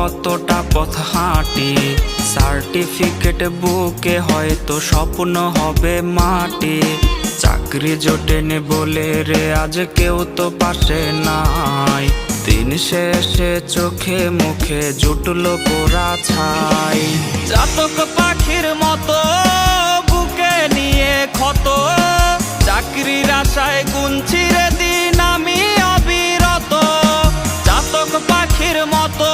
কতটা পথ হাঁটি, সার্টিফিকেট বুকে হয়তো স্বপ্ন হবে মাটি। চাকরি জোটেনি বলে রে আজ কেউ তো পাশে নাই, দিন শেষে চোখে মুখে জুটলো পোড়া ছাই। চাতক পাখির মতো বুকে নিয়ে ক্ষত, চাকরির আশায় গুনছি রে দিন আমি অবিরত। চাতক পাখির মতো